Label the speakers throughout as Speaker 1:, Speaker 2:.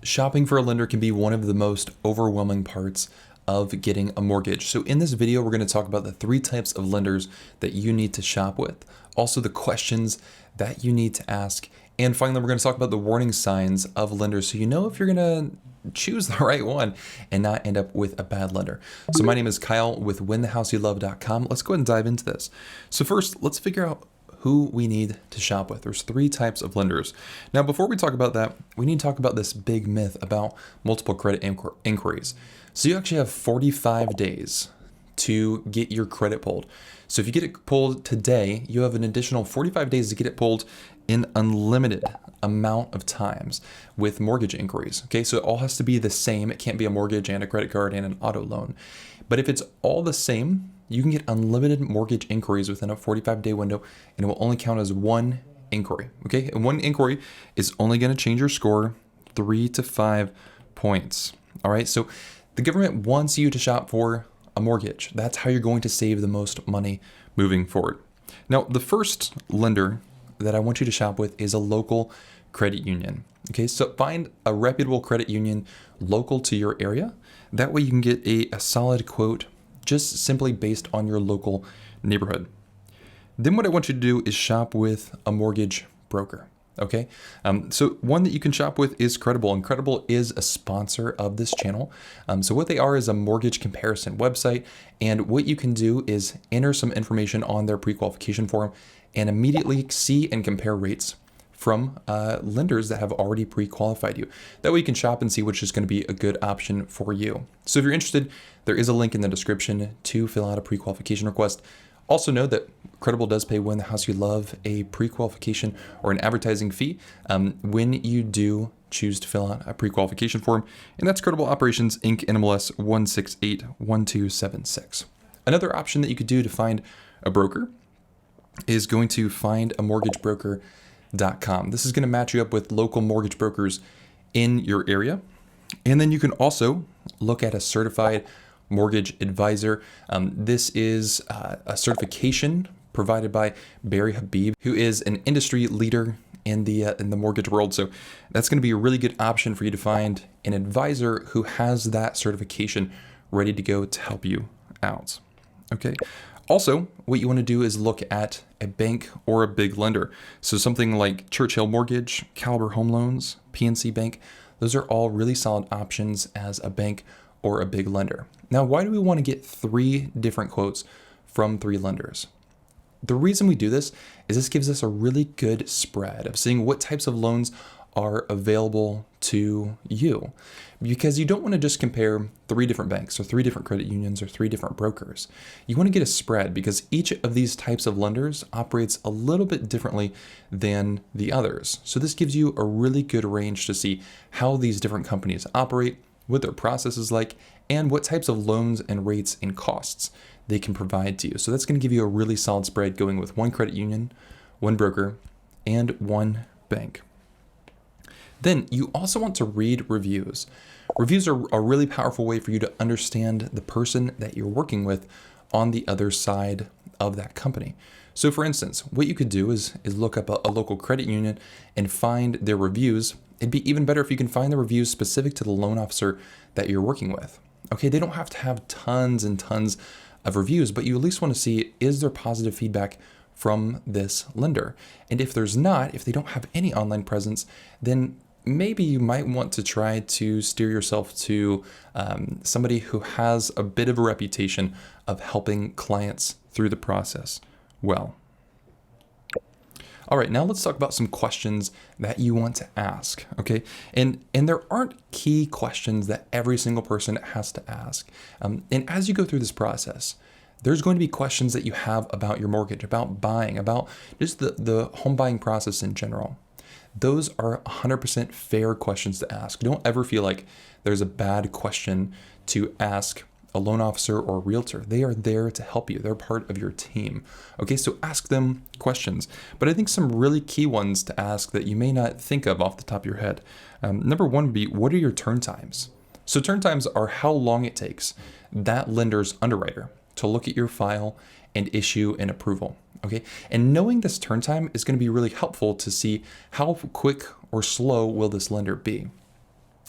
Speaker 1: Shopping for a lender can be one of the most overwhelming parts of getting a mortgage. So in this video, we're going to talk about the 3 types of lenders that you need to shop with, also the questions that you need to ask, and finally, we're going to talk about the warning signs of lenders so you know if you're going to choose the right one and not end up with a bad lender. So my name is Kyle with winthehouseyoulove.com. Let's go ahead and dive into this. So first, let's figure out who we need to shop with. There's 3 types of lenders. Now, before we talk about that, we need to talk about this big myth about multiple credit inquiries. So you actually have 45 days to get your credit pulled. So if you get it pulled today, you have an additional 45 days to get it pulled in unlimited amount of times with mortgage inquiries. Okay, so it all has to be the same. It can't be a mortgage and a credit card and an auto loan. But if it's all the same, you can get unlimited mortgage inquiries within a 45-day window, and it will only count as 1 inquiry. Okay, and 1 inquiry is only going to change your score 3 to 5 points. All right, so the government wants you to shop for a mortgage. That's how you're going to save the most money moving forward. Now, the first lender that I want you to shop with is a local credit union. Okay, so find a reputable credit union local to your area. That way you can get a solid quote just simply based on your local neighborhood. Then what I want you to do is shop with a mortgage broker. Okay, so one that you can shop with is Credible, and Credible is a sponsor of this channel. So what they are is a mortgage comparison website, and what you can do is enter some information on their pre-qualification form and immediately see and compare rates from lenders that have already pre-qualified you. That way you can shop and see which is going to be a good option for you. So if you're interested, there is a link in the description to fill out a pre-qualification request. Also know that Credible does pay Win the House You Love a pre-qualification or an advertising fee when you do choose to fill out a pre-qualification form, and that's Credible Operations Inc. NMLS 1681276. Another option that you could do to find a broker is going to findamortgagebroker.com. This is going to match you up with local mortgage brokers in your area, and then you can also look at a certified mortgage advisor. This is a certification provided by Barry Habib, who is an industry leader in the mortgage world. So that's going to be a really good option for you to find an advisor who has that certification ready to go to help you out. Okay. Also, what you want to do is look at a bank or a big lender. So something like Churchill Mortgage, Caliber Home Loans, PNC Bank. Those are all really solid options as a bank or a big lender. Now, why do we want to get 3 different quotes from 3 lenders? The reason we do this is this gives us a really good spread of seeing what types of loans are available to you, because you don't want to just compare 3 different banks or 3 different credit unions or 3 different brokers. You want to get a spread because each of these types of lenders operates a little bit differently than the others. So this gives you a really good range to see how these different companies operate, what their process is like, and what types of loans and rates and costs they can provide to you. So that's going to give you a really solid spread going with 1 credit union, 1 broker, and 1 bank. Then you also want to read reviews. Reviews are a really powerful way for you to understand the person that you're working with on the other side of that company. So for instance, what you could do is look up a local credit union and find their reviews. It'd be even better if you can find the reviews specific to the loan officer that you're working with. Okay, they don't have to have tons and tons of reviews, but you at least want to see, is there positive feedback from this lender? And if there's not, if they don't have any online presence, then maybe you might want to try to steer yourself to somebody who has a bit of a reputation of helping clients through the process well. All right, now let's talk about some questions that you want to ask, okay? And there aren't key questions that every single person has to ask. And as you go through this process, there's going to be questions that you have about your mortgage, about buying, about just the home buying process in general. Those are 100% fair questions to ask. Don't ever feel like there's a bad question to ask a loan officer or a realtor. They are there to help you. They're part of your team. Okay, so ask them questions. But I think some really key ones to ask that you may not think of off the top of your head. Number 1 would be, what are your turn times? So turn times are how long it takes that lender's underwriter to look at your file and issue an approval. Okay, and knowing this turn time is going to be really helpful to see how quick or slow will this lender be.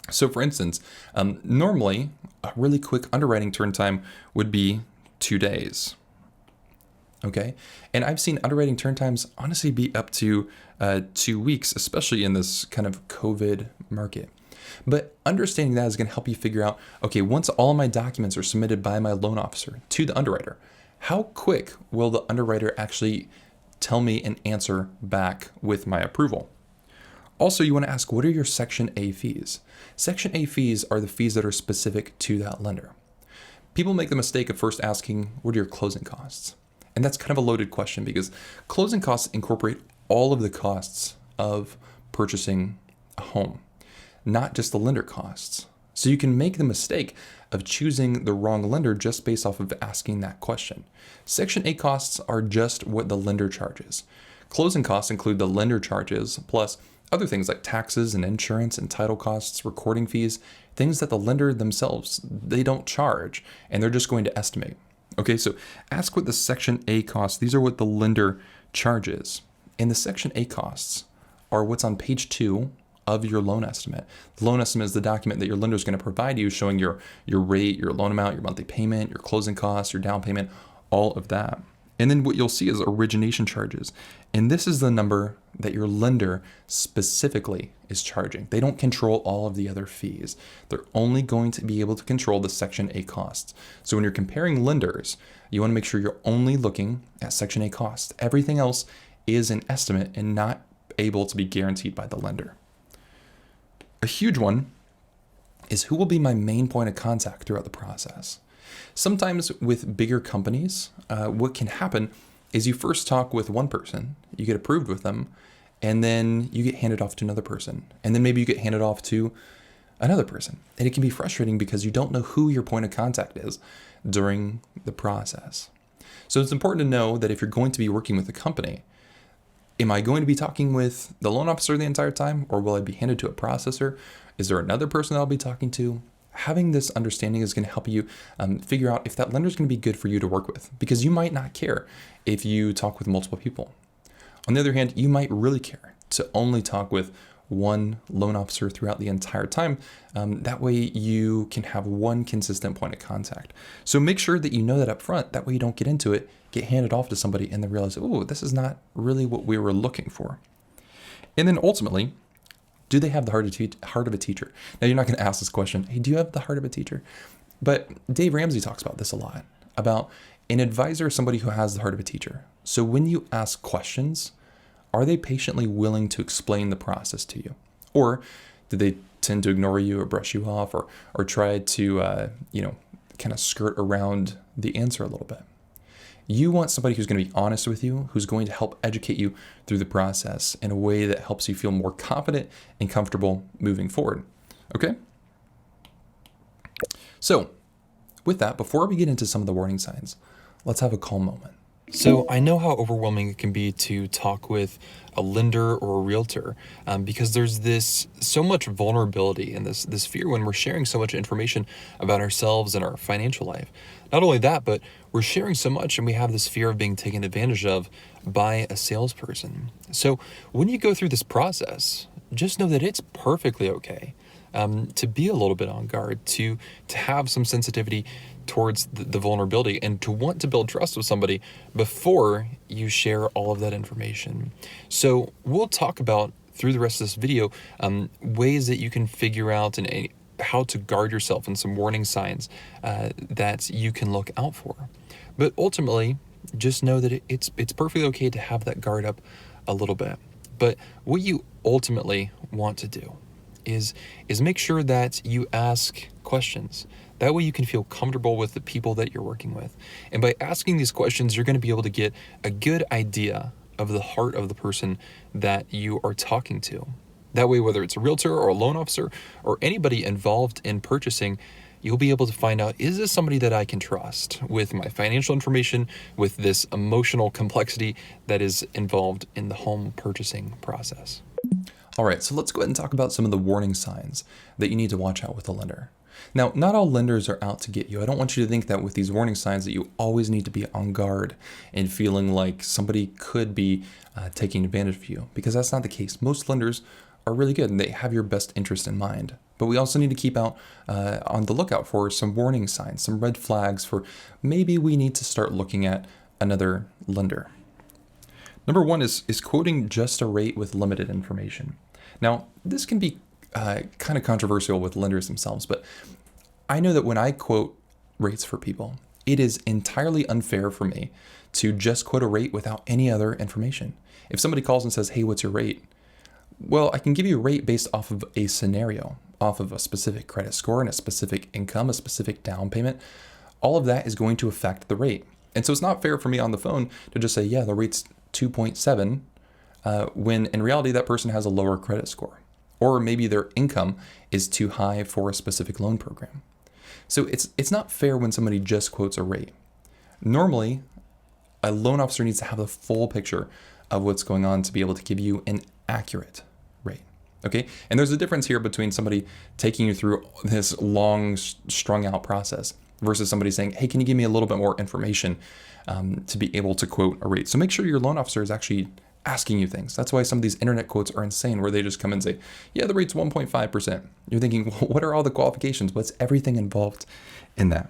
Speaker 1: So for instance, normally a really quick underwriting turn time would be 2 days. Okay. And I've seen underwriting turn times honestly be up to 2 weeks, especially in this kind of COVID market. But understanding that is going to help you figure out, okay, once all of my documents are submitted by my loan officer to the underwriter, how quick will the underwriter actually tell me an answer back with my approval? Also, you want to ask, what are your Section A fees? Section A fees are the fees that are specific to that lender. People make the mistake of first asking, what are your closing costs? And that's kind of a loaded question because closing costs incorporate all of the costs of purchasing a home, not just the lender costs. So you can make the mistake of choosing the wrong lender just based off of asking that question. Section A costs are just what the lender charges. Closing costs include the lender charges plus other things like taxes and insurance and title costs, recording fees, things that the lender themselves, they don't charge and they're just going to estimate. Okay, so ask what the Section A costs. These are what the lender charges. And the Section A costs are what's on page 2 of your loan estimate. The loan estimate is the document that your lender is going to provide you showing your rate, your loan amount, your monthly payment, your closing costs, your down payment, all of that. And then what you'll see is origination charges. And this is the number that your lender specifically is charging. They don't control all of the other fees. They're only going to be able to control the Section A costs. So when you're comparing lenders, you want to make sure you're only looking at Section A costs. Everything else is an estimate and not able to be guaranteed by the lender. A huge one is who will be my main point of contact throughout the process. Sometimes with bigger companies, what can happen is you first talk with one person, you get approved with them, and then you get handed off to another person. And then maybe you get handed off to another person. And it can be frustrating because you don't know who your point of contact is during the process. So it's important to know that if you're going to be working with a company, am I going to be talking with the loan officer the entire time, or will I be handed to a processor? Is there another person that I'll be talking to? Having this understanding is going to help you figure out if that lender is going to be good for you to work with, because you might not care if you talk with multiple people. On the other hand, you might really care to only talk with one loan officer throughout the entire time. That way you can have one consistent point of contact. So make sure that you know that up front. That way you don't get into it, get handed off to somebody, and then realize, oh, this is not really what we were looking for. And then ultimately, do they have the heart of a teacher? Now, you're not going to ask this question, hey, do you have the heart of a teacher? But Dave Ramsey talks about this a lot, about an advisor is somebody who has the heart of a teacher. So when you ask questions, are they patiently willing to explain the process to you? Or do they tend to ignore you or brush you off or try to, kind of skirt around the answer a little bit? You want somebody who's going to be honest with you, who's going to help educate you through the process in a way that helps you feel more confident and comfortable moving forward. Okay? So, with that, before we get into some of the warning signs, let's have a calm moment. So I know how overwhelming it can be to talk with a lender or a realtor because there's this so much vulnerability and this fear when we're sharing so much information about ourselves and our financial life. Not only that, but we're sharing so much and we have this fear of being taken advantage of by a salesperson. So when you go through this process, just know that it's perfectly okay to be a little bit on guard, to have some sensitivity towards the vulnerability and to want to build trust with somebody before you share all of that information. So we'll talk about through the rest of this video ways that you can figure out and how to guard yourself and some warning signs that you can look out for. But ultimately, just know that it's perfectly okay to have that guard up a little bit. But what you ultimately want to do is make sure that you ask questions. That way you can feel comfortable with the people that you're working with. And by asking these questions, you're going to be able to get a good idea of the heart of the person that you are talking to. That way, whether it's a realtor or a loan officer or anybody involved in purchasing, you'll be able to find out, is this somebody that I can trust with my financial information, with this emotional complexity that is involved in the home purchasing process? All right, so let's go ahead and talk about some of the warning signs that you need to watch out with a lender. Now, not all lenders are out to get you. I don't want you to think that with these warning signs that you always need to be on guard and feeling like somebody could be taking advantage of you, because that's not the case. Most lenders are really good and they have your best interest in mind. But we also need to keep out on the lookout for some warning signs, some red flags for maybe we need to start looking at another lender. Number one is quoting just a rate with limited information. Now, this can be kind of controversial with lenders themselves, but I know that when I quote rates for people, it is entirely unfair for me to just quote a rate without any other information. If somebody calls and says, hey, what's your rate? Well, I can give you a rate based off of a scenario, off of a specific credit score and a specific income, a specific down payment. All of that is going to affect the rate. And so it's not fair for me on the phone to just say, yeah, the rate's 2.7, when in reality that person has a lower credit score. Or maybe their income is too high for a specific loan program. So it's not fair when somebody just quotes a rate. Normally, a loan officer needs to have the full picture of what's going on to be able to give you an accurate rate. Okay? And there's a difference here between somebody taking you through this long, strung out process versus somebody saying, hey, can you give me a little bit more information to be able to quote a rate? So make sure your loan officer is actually asking you things. That's why some of these internet quotes are insane, where they just come and say, yeah, the rate's 1.5%. You're thinking, well, what are all the qualifications? What's everything involved in that?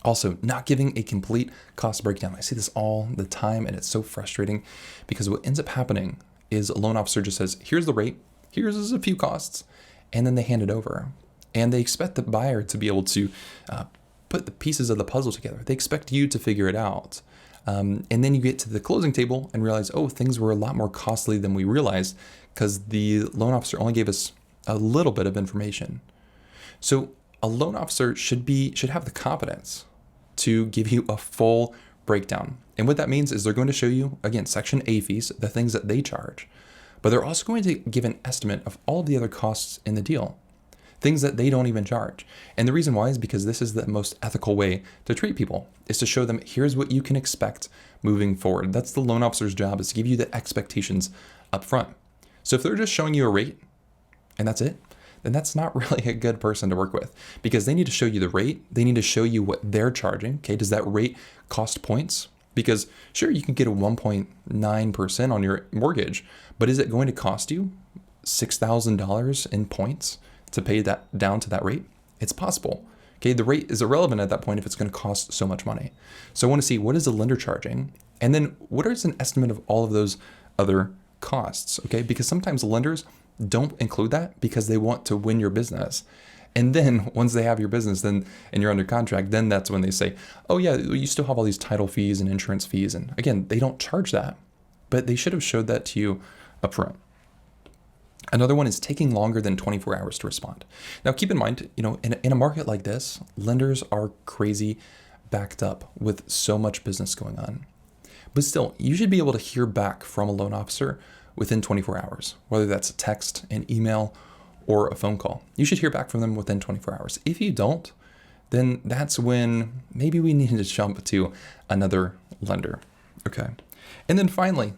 Speaker 1: Also, not giving a complete cost breakdown. I see this all the time, and it's so frustrating because what ends up happening is a loan officer just says, here's the rate, here's a few costs, and then they hand it over. And they expect the buyer to be able to put the pieces of the puzzle together. They expect you to figure it out. And then you get to the closing table and realize, oh, things were a lot more costly than we realized because the loan officer only gave us a little bit of information. So a loan officer should have the competence to give you a full breakdown. And what that means is they're going to show you, again, Section A fees, the things that they charge, but they're also going to give an estimate of all of the other costs in the deal, things that they don't even charge. And the reason why is because this is the most ethical way to treat people, is to show them, here's what you can expect moving forward. That's the loan officer's job, is to give you the expectations up front. So if they're just showing you a rate and that's it, then that's not really a good person to work with, because they need to show you the rate. They need to show you what they're charging. Okay, does that rate cost points? Because sure, you can get a 1.9% on your mortgage, but is it going to cost you $6,000 in points to pay that down to that rate? It's possible. Okay, the rate is irrelevant at that point if it's going to cost so much money. So I want to see, what is the lender charging? And then what is an estimate of all of those other costs? Okay, because sometimes lenders don't include that because they want to win your business. And then once they have your business, then and you're under contract, then that's when they say, oh yeah, you still have all these title fees and insurance fees. And again, they don't charge that, but they should have showed that to you up front. Another one is taking longer than 24 hours to respond. Now, keep in mind, in a market like this, lenders are crazy backed up with so much business going on. But still, you should be able to hear back from a loan officer within 24 hours, whether that's a text, an email, or a phone call. You should hear back from them within 24 hours. If you don't, then that's when maybe we need to jump to another lender. Okay. And then finally,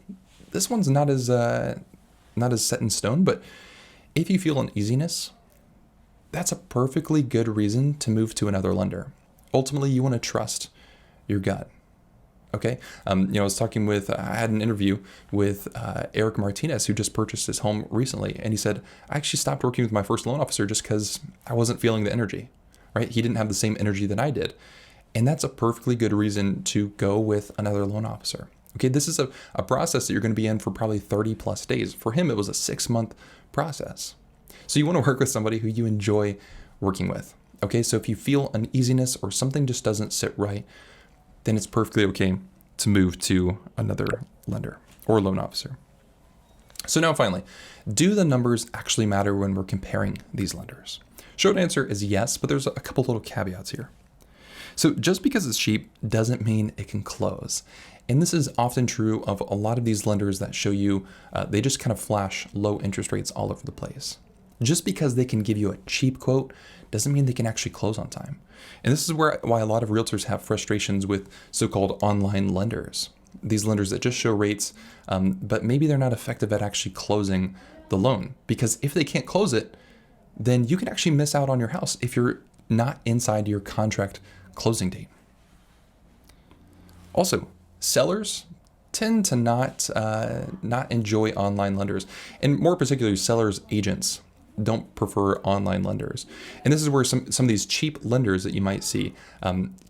Speaker 1: this one's not as set in stone, but if you feel uneasiness, that's a perfectly good reason to move to another lender. Ultimately, you want to trust your gut. Okay. I had an interview with Eric Martinez, who just purchased his home recently. And he said, I actually stopped working with my first loan officer just because I wasn't feeling the energy, right? He didn't have the same energy that I did. And that's a perfectly good reason to go with another loan officer. Okay, this is a process that you're going to be in for probably 30 plus days. For him, it was a 6-month process. So you want to work with somebody who you enjoy working with. Okay, so if you feel uneasiness or something just doesn't sit right, then it's perfectly okay to move to another lender or loan officer. So now finally, do the numbers actually matter when we're comparing these lenders? Short answer is yes, but there's a couple little caveats here. So just because it's cheap doesn't mean it can close. And this is often true of a lot of these lenders that show you, they just kind of flash low interest rates all over the place. Just because they can give you a cheap quote doesn't mean they can actually close on time. And this is why a lot of realtors have frustrations with so-called online lenders. These lenders that just show rates, but maybe they're not effective at actually closing the loan. Because if they can't close it, then you can actually miss out on your house if you're not inside your contract closing date. Also, sellers tend to not enjoy online lenders, and more particularly sellers agents. don't prefer online lenders. And this is where some of these cheap lenders that you might see,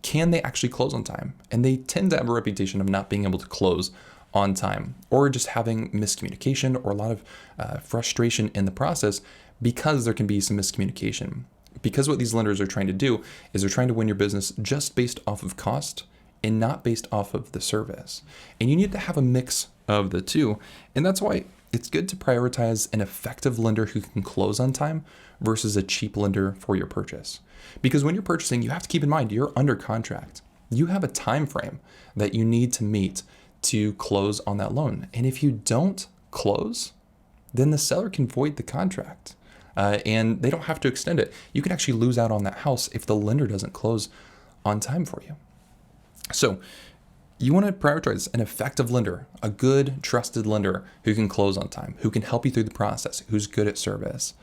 Speaker 1: can they actually close on time? And they tend to have a reputation of not being able to close on time, or just having miscommunication or a lot of frustration in the process because there can be some miscommunication. Because what these lenders are trying to do is they're trying to win your business just based off of cost and not based off of the service. And you need to have a mix of the two. And that's why it's good to prioritize an effective lender who can close on time versus a cheap lender for your purchase. Because when you're purchasing, you have to keep in mind you're under contract. You have a time frame that you need to meet to close on that loan. And if you don't close, then the seller can void the contract. And they don't have to extend it. You can actually lose out on that house if the lender doesn't close on time for you. So you want to prioritize an effective lender, a good, trusted lender who can close on time, who can help you through the process, who's good at service.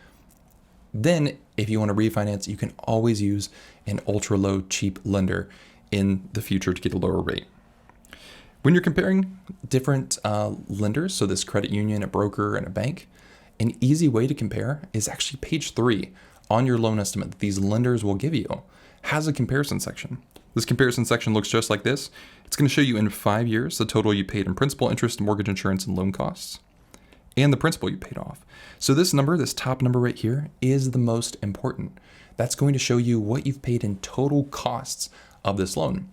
Speaker 1: Then if you want to refinance, you can always use an ultra low, cheap lender in the future to get a lower rate. When you're comparing different lenders, so this credit union, a broker, and a bank, an easy way to compare is actually page 3 on your loan estimate that these lenders will give you has a comparison section. This comparison section looks just like this. It's going to show you in 5 years the total you paid in principal, interest, mortgage insurance, and loan costs, and the principal you paid off. So this number, this top number right here, is the most important. That's going to show you what you've paid in total costs of this loan.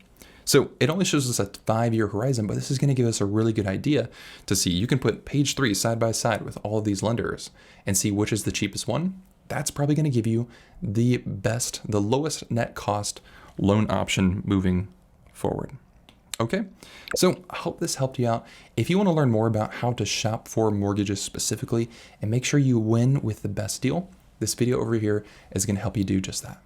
Speaker 1: So it only shows us a 5-year horizon, but this is going to give us a really good idea to see. You can put page 3 side by side with all of these lenders and see which is the cheapest one. That's probably going to give you the best, the lowest net cost loan option moving forward. Okay, so I hope this helped you out. If you want to learn more about how to shop for mortgages specifically and make sure you win with the best deal, this video over here is going to help you do just that.